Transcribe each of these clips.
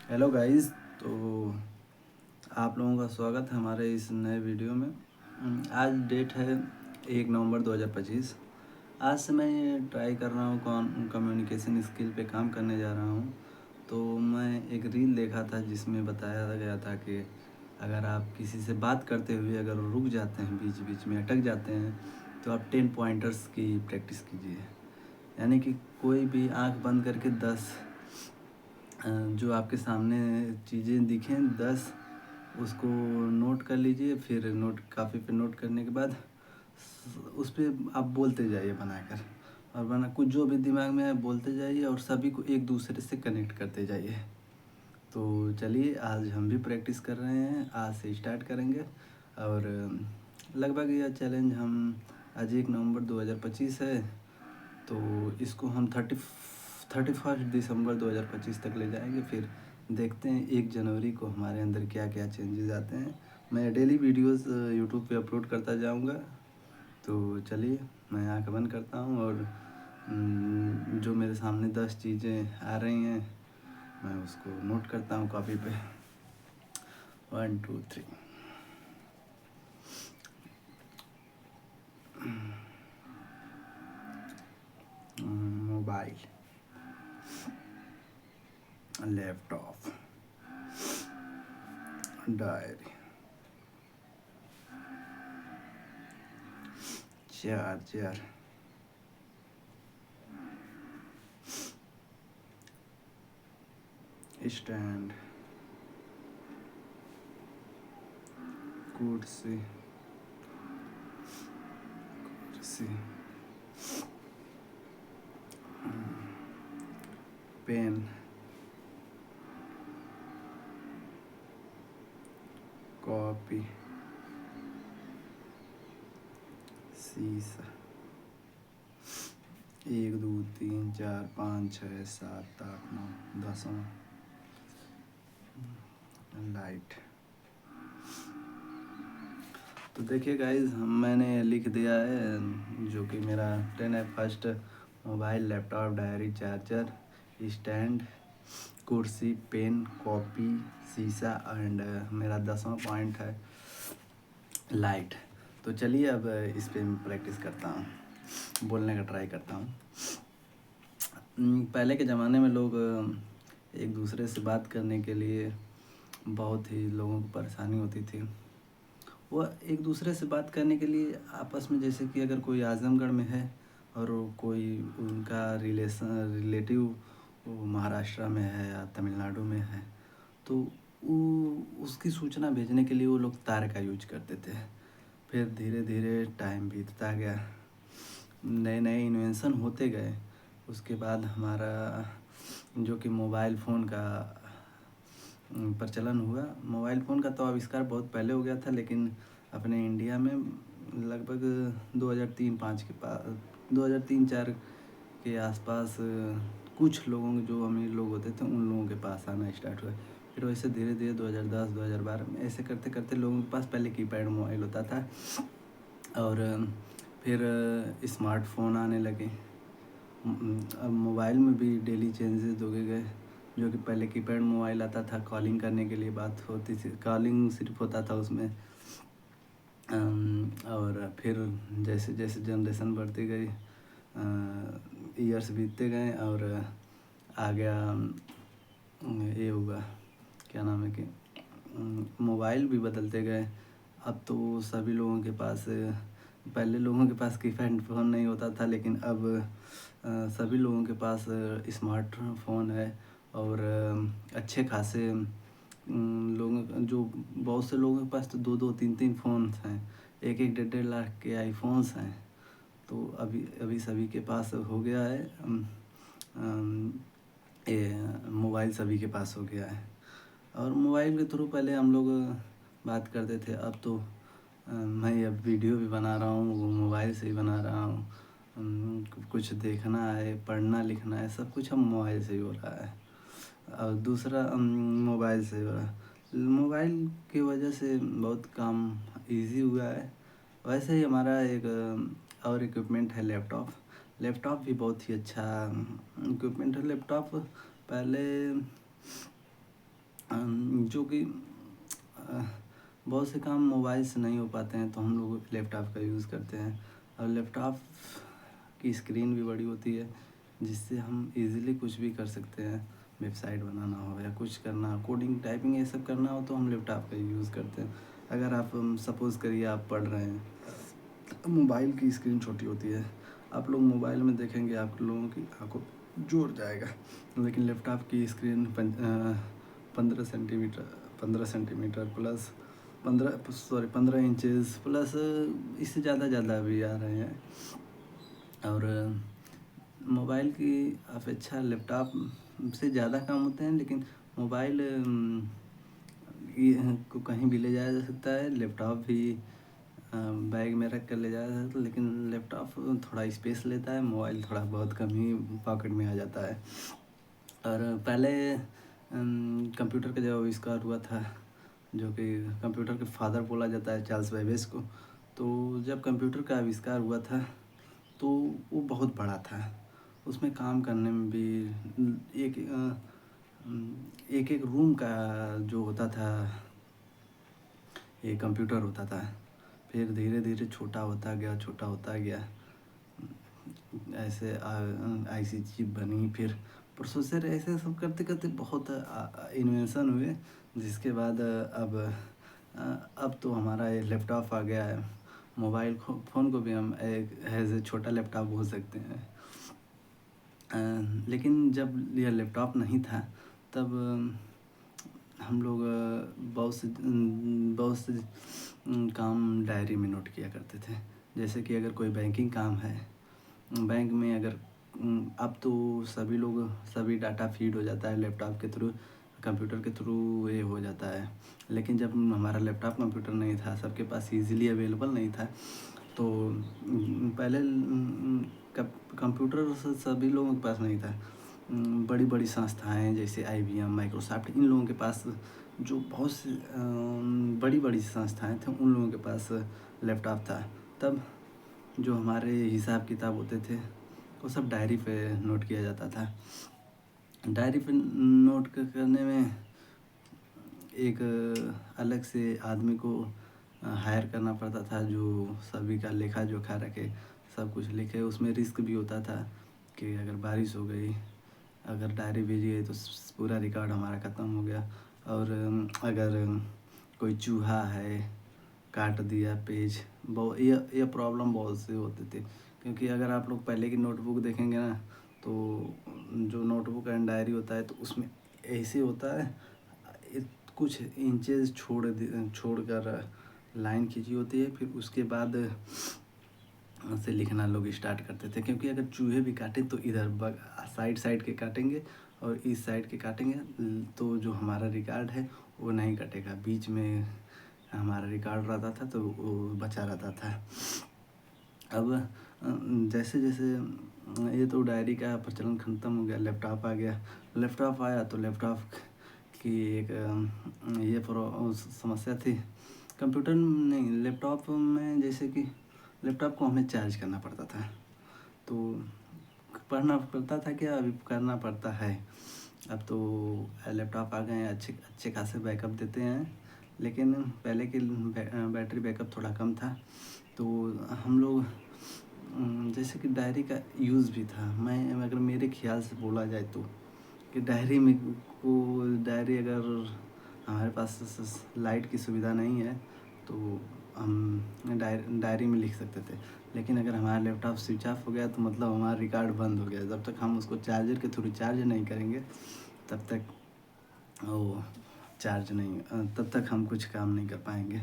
Hello guys. तो आप लोगों का स्वागत है हमारे इस नए वीडियो में। आज डेट है 1 नवंबर 2025। आज से मैं ट्राई कर रहा हूँ कम्युनिकेशन स्किल पे काम करने जा रहा हूँ। तो मैं एक रील देखा था जिसमें बताया गया था कि अगर आप किसी से बात करते हुए अगर रुक जाते हैं, बीच बीच में अटक जाते हैं, तो आप 10 पॉइंटर्स की प्रैक्टिस कीजिए। यानी कि कोई भी आंख बंद करके 10 जो आपके सामने चीज़ें दिखें 10 उसको नोट कर लीजिए। फिर नोट कापी पे नोट करने के बाद उस पर आप बोलते जाइए बनाकर, और बना कुछ जो भी दिमाग में है बोलते जाइए और सभी को एक दूसरे से कनेक्ट करते जाइए। तो चलिए आज हम भी प्रैक्टिस कर रहे हैं, आज से स्टार्ट करेंगे। और लगभग यह चैलेंज हम आज 1 नवंबर 2025 है, तो इसको हम 31 दिसंबर 2025 तक ले जाएंगे। फिर देखते हैं 1 जनवरी को हमारे अंदर क्या क्या चेंजेस आते हैं। मैं डेली वीडियोस यूट्यूब पे अपलोड करता जाऊंगा। तो चलिए मैं आँख बंद करता हूँ और जो मेरे सामने 10 चीज़ें आ रही हैं मैं उसको नोट करता हूँ कॉपी पे। 1 2 3। Mobile, laptop, diary, charger, stand, कुर्सी, पेन, कॉपी, शीशा, 1 2 3 4 5 6 7 8 9 10, लाइट। तो देखिए गाइस, मैंने लिख दिया है जो कि मेरा 10 है। First mobile, laptop, diary, charger, stand, कुर्सी, पेन, कॉपी, शीशा एंड मेरा 10वां पॉइंट है लाइट। तो चलिए अब इस पे मैं प्रैक्टिस करता हूँ, बोलने का ट्राई करता हूँ। पहले के ज़माने में लोग एक दूसरे से बात करने के लिए बहुत ही लोगों को परेशानी होती थी। वो एक दूसरे से बात करने के लिए आपस में, जैसे कि अगर कोई आज़मगढ़ में है और कोई उनका रिलेटिव वो महाराष्ट्र में है या तमिलनाडु में है, तो उसकी सूचना भेजने के लिए वो लोग तार का यूज करते थे। फिर धीरे धीरे टाइम बीतता गया, नए नए इन्वेंशन होते गए। उसके बाद हमारा जो कि मोबाइल फ़ोन का प्रचलन हुआ। मोबाइल फ़ोन का तो आविष्कार बहुत पहले हो गया था, लेकिन अपने इंडिया में लगभग 2003-5 के पास, 2003-4 के आसपास कुछ लोगों के, जो अमीर लोग होते थे, उन लोगों के पास आना स्टार्ट हुआ। फिर वैसे धीरे धीरे 2010-2012 में ऐसे करते करते लोगों के पास पहले कीपैड मोबाइल होता था, और फिर स्मार्टफ़ोन आने लगे। अब मोबाइल में भी डेली चेंजेस हो गए। जो कि पहले कीपैड मोबाइल आता था, कॉलिंग करने के लिए बात होती थी, कॉलिंग सिर्फ होता था उसमें। और फिर जैसे जैसे जनरेशन बढ़ती गई, ईयर्स बीतते गए और आ गया ये हुआ, क्या नाम है कि मोबाइल भी बदलते गए। अब तो सभी लोगों के पास, पहले लोगों के पास कीपैड फ़ोन नहीं होता था, लेकिन अब सभी लोगों के पास स्मार्टफोन है। और अच्छे खासे लोगों, जो बहुत से लोगों के पास तो 2-2 3-3 फ़ोन्स हैं, 1-1 1.5 लाख के आईफोन्स हैं। तो अभी अभी सभी के पास हो गया है, ये मोबाइल सभी के पास हो गया है। और मोबाइल के थ्रू पहले हम लोग बात करते थे, अब तो मैं अब वीडियो भी बना रहा हूँ, वो मोबाइल से ही बना रहा हूँ। कुछ देखना है, पढ़ना लिखना है, सब कुछ हम मोबाइल से ही हो रहा है। और दूसरा मोबाइल से हो रहा है। मोबाइल की वजह से बहुत काम इजी हुआ है। वैसे ही हमारा एक और इक्विपमेंट है लैपटॉप। लैपटॉप भी बहुत ही अच्छा इक्विपमेंट है। लैपटॉप पहले जो कि बहुत से काम मोबाइल से नहीं हो पाते हैं, तो हम लोग लैपटॉप का यूज़ करते हैं। और लैपटॉप की स्क्रीन भी बड़ी होती है, जिससे हम इजीली कुछ भी कर सकते हैं। वेबसाइट बनाना हो या कुछ करना हो, कोडिंग टाइपिंग ये सब करना हो, तो हम लैपटॉप का यूज़ करते हैं। अगर आप सपोज़ करिए आप पढ़ रहे हैं, मोबाइल की स्क्रीन छोटी होती है, आप लोग मोबाइल में देखेंगे आप लोगों की आंखों जोर जाएगा, लेकिन लैपटॉप की screen 15 centimetre plus 15 inches plus इससे ज़्यादा भी आ रहे हैं। और मोबाइल की अपेक्षा लैपटॉप से ज़्यादा काम होते हैं, लेकिन मोबाइल को कहीं भी ले जाया जा सकता है, लैपटॉप भी बैग में रख कर ले जाया जाता है। लेकिन लैपटॉप थोड़ा स्पेस लेता है, मोबाइल थोड़ा बहुत कम ही पॉकेट में आ जाता है। और पहले कंप्यूटर का जब आविष्कार हुआ था, जो कि कंप्यूटर के फादर बोला जाता है चार्ल्स बेबेज को, तो जब कंप्यूटर का आविष्कार हुआ था तो वो बहुत बड़ा था। उसमें काम करने में भी एक एक रूम का जो होता था एक कंप्यूटर होता था। फिर धीरे धीरे छोटा होता गया, ऐसे आईसी चिप बनी, फिर प्रोसेसर, ऐसे सब करते करते बहुत इन्वेंशन हुए, जिसके बाद अब तो हमारा ये लैपटॉप आ गया है। मोबाइल फ़ोन को भी हम एक एज छोटा लैपटॉप बोल सकते हैं। लेकिन जब यह लैपटॉप नहीं था, तब हम लोग बहुत से काम डायरी में नोट किया करते थे। जैसे कि अगर कोई बैंकिंग काम है, बैंक में अगर अब तो सभी डाटा फीड हो जाता है लैपटॉप के थ्रू, कंप्यूटर के थ्रू ये हो जाता है। लेकिन जब हमारा लैपटॉप कंप्यूटर नहीं था, सबके पास इजीली अवेलेबल नहीं था, तो पहले कंप्यूटर सभी लोगों के पास नहीं था। बड़ी बड़ी संस्थाएं जैसे IBM, माइक्रोसॉफ्ट, इन लोगों के पास, जो बहुत सी बड़ी बड़ी संस्थाएं थे, उन लोगों के पास लैपटॉप था। तब जो हमारे हिसाब किताब होते थे, वो सब डायरी पे नोट किया जाता था। डायरी पे नोट करने में एक अलग से आदमी को हायर करना पड़ता था, जो सभी का लेखा जोखा रखे, सब कुछ लिखे। उसमें रिस्क भी होता था कि अगर बारिश हो गई, अगर डायरी भेजी गई, तो पूरा रिकॉर्ड हमारा ख़त्म हो गया। और अगर कोई चूहा है काट दिया पेज, ये प्रॉब्लम बहुत से होते थे। क्योंकि अगर आप लोग पहले की नोटबुक देखेंगे ना, तो जो नोटबुक एंड डायरी होता है, तो उसमें ऐसे होता है, कुछ इंचेस छोड़कर लाइन खींची होती है, फिर उसके बाद से लिखना लोग स्टार्ट करते थे। क्योंकि अगर चूहे भी काटे तो इधर साइड के काटेंगे, और इस साइड के काटेंगे, तो जो हमारा रिकॉर्ड है वो नहीं कटेगा। बीच में हमारा रिकॉर्ड रहता था, तो वो बचा रहता था। अब जैसे जैसे ये तो डायरी का प्रचलन ख़त्म हो गया, लैपटॉप आ गया। लैपटॉप आया तो लैपटॉप की एक ये समस्या थी। कंप्यूटर नहीं, लैपटॉप में जैसे कि लैपटॉप को हमें चार्ज करना पड़ता था, तो पढ़ना पड़ता था, क्या अभी करना पड़ता है। अब तो लैपटॉप आ गए हैं, अच्छे खासे बैकअप देते हैं। लेकिन पहले की बैटरी बैकअप थोड़ा कम था, तो हम लोग जैसे कि डायरी का यूज़ भी था। अगर मेरे ख्याल से बोला जाए तो, कि डायरी अगर हमारे पास लाइट की सुविधा नहीं है, तो हम डायरी में लिख सकते थे। लेकिन अगर हमारा लैपटॉप स्विच ऑफ हो गया, तो मतलब हमारा रिकॉर्ड बंद हो गया। जब तक हम उसको चार्जर के थ्रू चार्ज नहीं करेंगे, तब तक तब तक हम कुछ काम नहीं कर पाएंगे।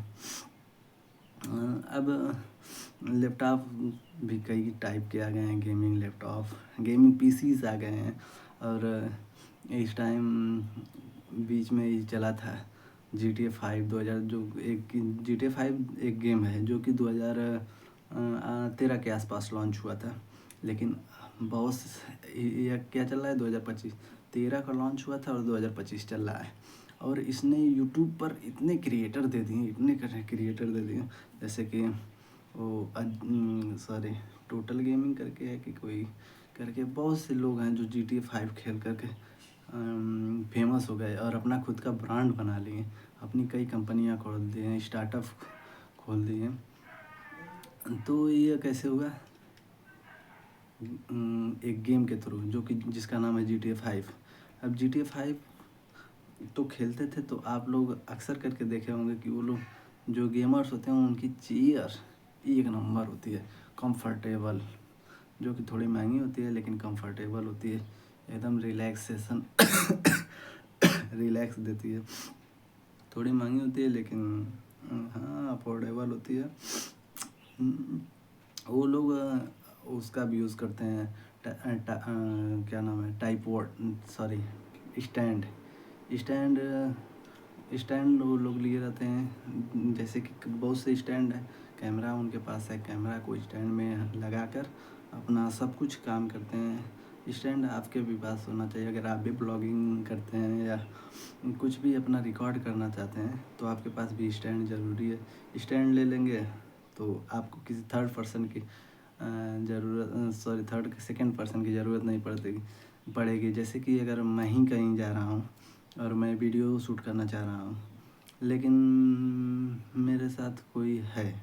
अब लैपटॉप भी कई टाइप के आ गए हैं, गेमिंग लैपटॉप, गेमिंग PCs आ गए हैं। और इस टाइम बीच में ही चला था GTA 5 2000, जो GTA 5 एक गेम है जो कि 2013 के आसपास लॉन्च हुआ था। लेकिन ये क्या चल रहा है, 2025, 13 का लॉन्च हुआ था और 2025 चल रहा है। और इसने यूट्यूब पर इतने क्रिएटर दे दिए, जैसे कि वो टोटल गेमिंग करके है कि कोई करके, बहुत से लोग हैं जो GTA 5 खेल करके फेमस हो गए और अपना खुद का ब्रांड बना लिए, अपनी कई कंपनियां खोल दी हैं, स्टार्टअप खोल दिए। तो ये कैसे हुआ? एक गेम के थ्रू, जो कि जिसका नाम है GTA 5। अब GTA 5 तो खेलते थे, तो आप लोग अक्सर करके देखे होंगे कि वो लोग जो गेमर्स होते हैं उनकी चेयर एक नंबर होती है, कंफर्टेबल, जो कि थोड़ी महंगी होती है लेकिन कंफर्टेबल होती है, एकदम रिलैक्सेशन रिलैक्स देती है। थोड़ी महंगी होती है लेकिन हाँ अफोर्डेबल होती है। वो लोग उसका भी यूज़ करते हैं, क्या नाम है, स्टैंड स्टैंड स्टैंड वो लोग लिए रहते हैं। जैसे कि बहुत से स्टैंड है, कैमरा उनके पास है, कैमरा को स्टैंड में लगा कर अपना सब कुछ काम करते हैं। स्टैंड आपके भी पास होना चाहिए, अगर आप भी ब्लॉगिंग करते हैं या कुछ भी अपना रिकॉर्ड करना चाहते हैं तो आपके पास भी स्टैंड ज़रूरी है। स्टैंड ले लेंगे तो आपको किसी थर्ड सेकंड पर्सन की ज़रूरत नहीं पड़ेगी। जैसे कि अगर मैं ही कहीं जा रहा हूँ और मैं वीडियो शूट करना चाह रहा हूँ, लेकिन मेरे साथ कोई है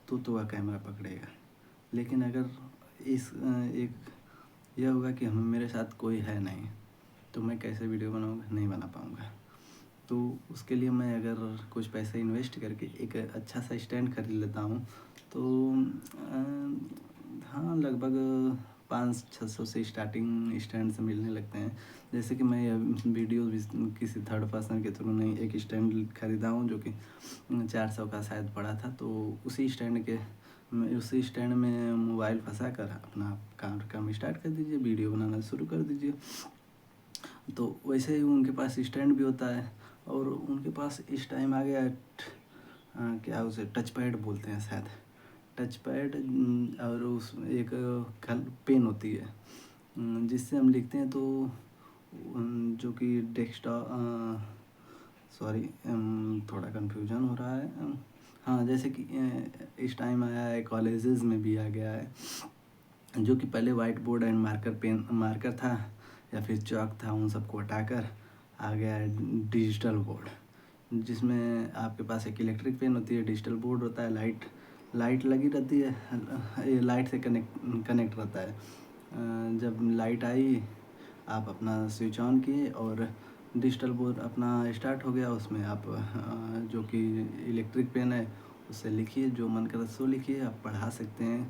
तो वह कैमरा पकड़ेगा। लेकिन अगर एक यह होगा कि मेरे साथ कोई है नहीं, तो मैं कैसे वीडियो बनाऊँगा? नहीं बना पाऊँगा। तो उसके लिए मैं अगर कुछ पैसे इन्वेस्ट करके एक अच्छा सा स्टैंड खरीद लेता हूँ तो हाँ लगभग 500-600 से स्टार्टिंग स्टैंड से मिलने लगते हैं। जैसे कि मैं वीडियो किसी थर्ड पर्सन के थ्रू नहीं, एक स्टैंड खरीदा हूँ जो कि 400 का शायद पड़ा था। तो उसी स्टैंड में मोबाइल फंसा कर अपना काम स्टार्ट कर दीजिए, वीडियो बनाना शुरू कर दीजिए। तो वैसे ही उनके पास स्टैंड भी होता है और उनके पास इस टाइम आ गया क्या उसे टच पैड बोलते हैं शायद, टच पैड। और उस एक पेन होती है जिससे हम लिखते हैं। तो जो कि डेस्कटॉप, सॉरी थोड़ा कन्फ्यूजन हो रहा है। हाँ, जैसे कि इस टाइम आया है, कॉलेजेस में भी आ गया है, जो कि पहले वाइट बोर्ड एंड मार्कर था या फिर चॉक था, उन सबको हटाकर आ गया है डिजिटल बोर्ड, जिसमें आपके पास एक इलेक्ट्रिक पेन होती है, डिजिटल बोर्ड होता है, लाइट लगी रहती है, ये लाइट से कनेक्ट रहता है। जब लाइट आई आप अपना स्विच ऑन किए और डिजिटल बोर्ड अपना स्टार्ट हो गया। उसमें आप जो कि इलेक्ट्रिक पेन है उससे लिखिए, जो मन करे सो लिखिए, आप पढ़ा सकते हैं।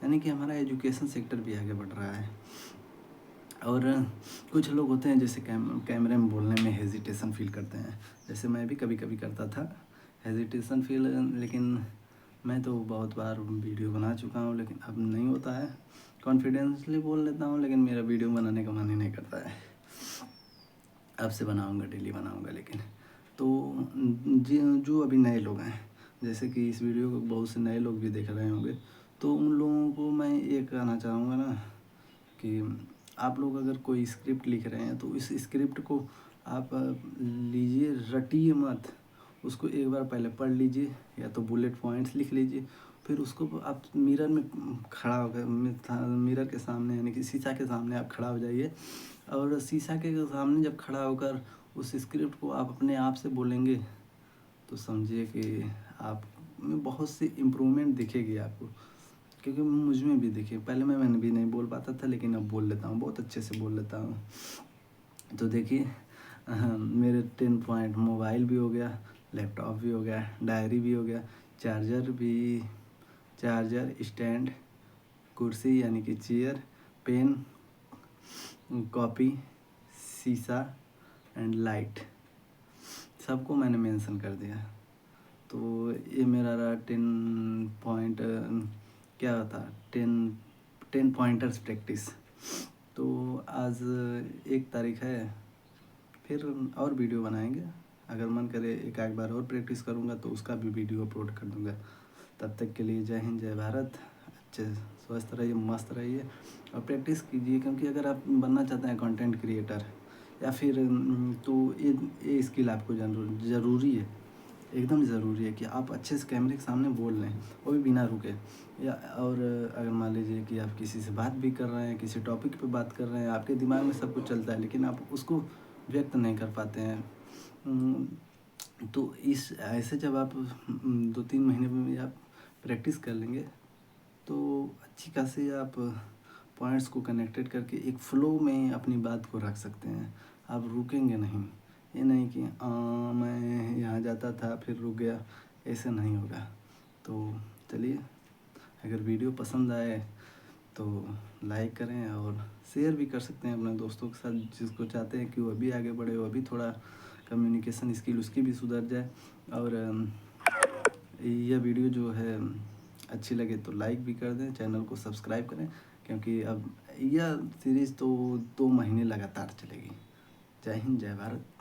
यानी कि हमारा एजुकेशन सेक्टर भी आगे बढ़ रहा है। और कुछ लोग होते हैं जैसे कैमरे में बोलने में हेजिटेशन फील करते हैं, जैसे मैं भी कभी कभी करता था हेजिटेशन फील, लेकिन मैं तो बहुत बार वीडियो बना चुका हूँ, लेकिन अब नहीं होता है। कॉन्फिडेंसली बोल लेता हूँ, लेकिन मेरा वीडियो बनाने का मन ही नहीं करता है। अब से बनाऊँगा, डेली बनाऊँगा। लेकिन तो जो अभी नए लोग हैं, जैसे कि इस वीडियो को बहुत से नए लोग भी देख रहे होंगे, तो उन लोगों को मैं ये कहना चाहूँगा ना कि आप लोग अगर कोई स्क्रिप्ट लिख रहे हैं तो इस स्क्रिप्ट को आप लीजिए, रटिए मत, उसको एक बार पहले पढ़ लीजिए या तो बुलेट पॉइंट्स लिख लीजिए। फिर उसको आप मिरर में खड़ा होकर, मिरर के सामने यानी कि शीशा के सामने आप खड़ा हो जाइए, और शीशा के सामने जब खड़ा होकर उस स्क्रिप्ट को आप अपने आप से बोलेंगे तो समझिए कि आप में बहुत सी इम्प्रूवमेंट दिखेगी आपको। क्योंकि मुझ में भी देखिए, पहले मैंने भी नहीं बोल पाता था, लेकिन अब बोल लेता हूँ, बहुत अच्छे से बोल लेता हूँ। तो देखिए मेरे 10 पॉइंट, मोबाइल भी हो गया, लैपटॉप भी हो गया, डायरी भी हो गया, चार्जर, स्टैंड, कुर्सी यानी कि चेयर, पेन, कॉपी, शीशा एंड लाइट, सबको मैंने मेंशन कर दिया। तो ये मेरा रहा 10 पॉइंट, क्या होता, 10 पॉइंटर्स प्रैक्टिस। तो आज 1 तारीख है, फिर और वीडियो बनाएंगे। अगर मन करे एक आध बार और प्रैक्टिस करूँगा तो उसका भी वीडियो अपलोड कर दूँगा। तब तक के लिए जय हिंद, जय भारत। अच्छे स्वस्थ रहिए, मस्त रहिए और प्रैक्टिस कीजिए, क्योंकि अगर आप बनना चाहते हैं कंटेंट क्रिएटर या फिर तो ये स्किल आपको ज़रूरी है। एकदम ज़रूरी है कि आप अच्छे से कैमरे के सामने बोल लें, वो भी बिना रुके। या और अगर मान लीजिए कि आप किसी से बात भी कर रहे हैं, किसी टॉपिक पे बात कर रहे हैं, आपके दिमाग में सब कुछ चलता है, लेकिन आप उसको व्यक्त नहीं कर पाते हैं। तो इस ऐसे जब आप 2-3 महीने में आप प्रैक्टिस कर लेंगे, तो अच्छी खासी आप पॉइंट्स को कनेक्टेड करके एक फ़्लो में अपनी बात को रख सकते हैं। आप रुकेंगे नहीं। ये नहीं कि मैं यहाँ जाता था फिर रुक गया, ऐसे नहीं होगा। तो चलिए, अगर वीडियो पसंद आए तो लाइक करें और शेयर भी कर सकते हैं अपने दोस्तों के साथ, जिसको चाहते हैं कि वह भी आगे बढ़े, वह भी थोड़ा कम्युनिकेशन स्किल उसकी भी सुधर जाए। और यह वीडियो जो है अच्छी लगे तो लाइक भी कर दें, चैनल को सब्सक्राइब करें, क्योंकि अब यह सीरीज़ तो 2 महीने लगातार चलेगी। जय हिंद, जय भारत।